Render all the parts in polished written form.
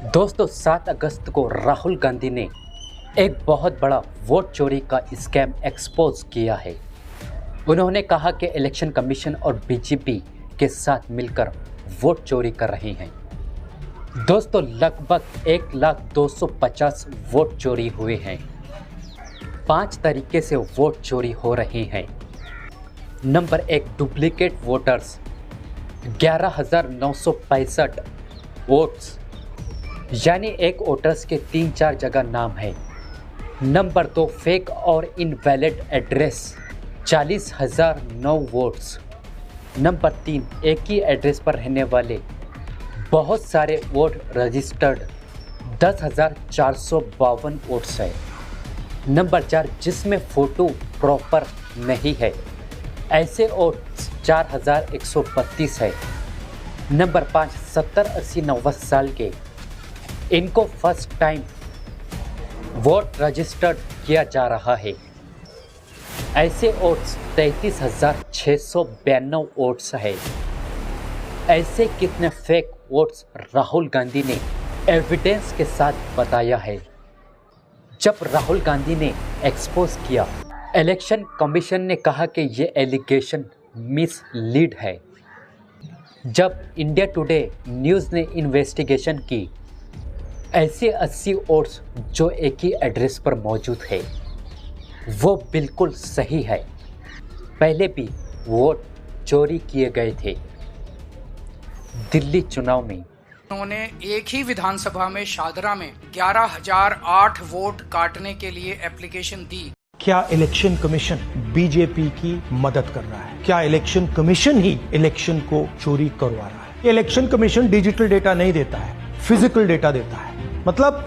दोस्तों 7 अगस्त को राहुल गांधी ने एक बहुत बड़ा वोट चोरी का स्कैम एक्सपोज किया है। उन्होंने कहा कि इलेक्शन कमीशन और बीजेपी के साथ मिलकर वोट चोरी कर रहे हैं। दोस्तों लगभग 1,250,000 वोट चोरी हुए हैं। 5 तरीके से वोट चोरी हो रहे हैं। नंबर 1, डुप्लीकेट वोटर्स 11,965 वोट्स, यानी एक वोटर्स के 3-4 जगह नाम है। नंबर 2, फेक और इनवैलिड एड्रेस 40,009 वोट्स। नंबर 3, एक ही एड्रेस पर रहने वाले बहुत सारे वोट रजिस्टर्ड 10,452 वोट्स है। नंबर 4, जिसमें फ़ोटो प्रॉपर नहीं है, ऐसे वोट्स 4,132 है। नंबर 5, 70, 80, 90 साल के, इनको फर्स्ट टाइम वोट रजिस्टर्ड किया जा रहा है। ऐसे वोट्स 33,692 वोट्स है। ऐसे कितने फेक वोट्स राहुल गांधी ने एविडेंस के साथ बताया है। जब राहुल गांधी ने एक्सपोज किया, इलेक्शन कमीशन ने कहा कि ये एलिगेशन मिसलीड है। जब इंडिया टुडे न्यूज़ ने इन्वेस्टिगेशन की, ऐसे 80 वोट्स जो एक ही एड्रेस पर मौजूद है वो बिल्कुल सही है। पहले भी वोट चोरी किए गए थे। दिल्ली चुनाव में उन्होंने एक ही विधानसभा में शादरा में 11,008 वोट काटने के लिए एप्लीकेशन दी। क्या इलेक्शन कमीशन बीजेपी की मदद कर रहा है? क्या इलेक्शन कमीशन ही इलेक्शन को चोरी करवा रहा है? इलेक्शन कमीशन डिजिटल डेटा नहीं देता है, फिजिकल डेटा देता है। मतलब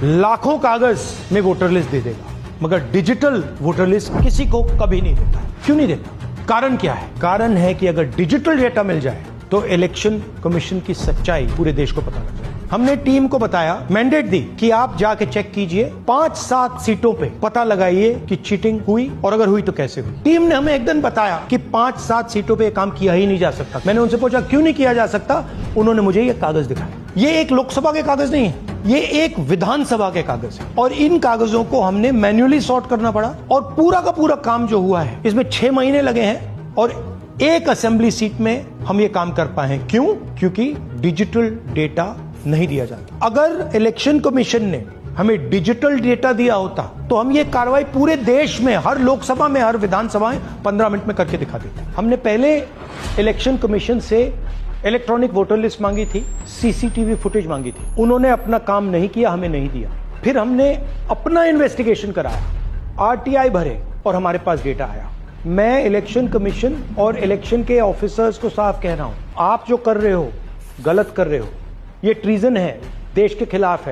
लाखों कागज में वोटर लिस्ट दे देगा, मगर डिजिटल वोटर लिस्ट किसी को कभी नहीं देता। क्यों नहीं देता? कारण क्या है? कारण है कि अगर डिजिटल डेटा मिल जाए तो इलेक्शन कमीशन की सच्चाई पूरे देश को पता लग जाए। हमने टीम को बताया, मैंडेट दी कि आप जाके चेक कीजिए, 5-7 सीटों पे पता लगाइए कि चीटिंग हुई, और अगर हुई तो कैसे हुई। टीम ने हमें एक दिन बताया कि 5-7 सीटों पे काम किया ही नहीं जा सकता। मैंने उनसे पूछा क्यों नहीं किया जा सकता? उन्होंने मुझे ये कागज दिखाया। ये एक लोकसभा के कागज नहीं है, ये एक विधानसभा के कागज है, और इन कागजों को हमने मैन्युअली सॉर्ट करना पड़ा, और पूरा का पूरा काम जो हुआ है इसमें 6 महीने लगे हैं, और एक असेंबली सीट में हम ये काम कर पाए हैं। क्यों? क्योंकि डिजिटल डेटा नहीं दिया जाता। अगर इलेक्शन कमीशन ने हमें डिजिटल डेटा दिया होता तो हम ये कार्रवाई पूरे देश में, हर लोकसभा में, हर विधानसभा में 15 मिनट में करके दिखा देते। हमने पहले इलेक्शन कमीशन से इलेक्ट्रॉनिक वोटर लिस्ट मांगी थी, सीसीटीवी फुटेज मांगी थी। उन्होंने अपना काम नहीं किया, हमें नहीं दिया। फिर हमने अपना इन्वेस्टिगेशन कराया, आरटीआई भरे, और हमारे पास डेटा आया। मैं इलेक्शन कमीशन और इलेक्शन के ऑफिसर्स को साफ कह रहा हूं, आप जो कर रहे हो गलत कर रहे हो। ये ट्रीजन है, देश के खिलाफ है।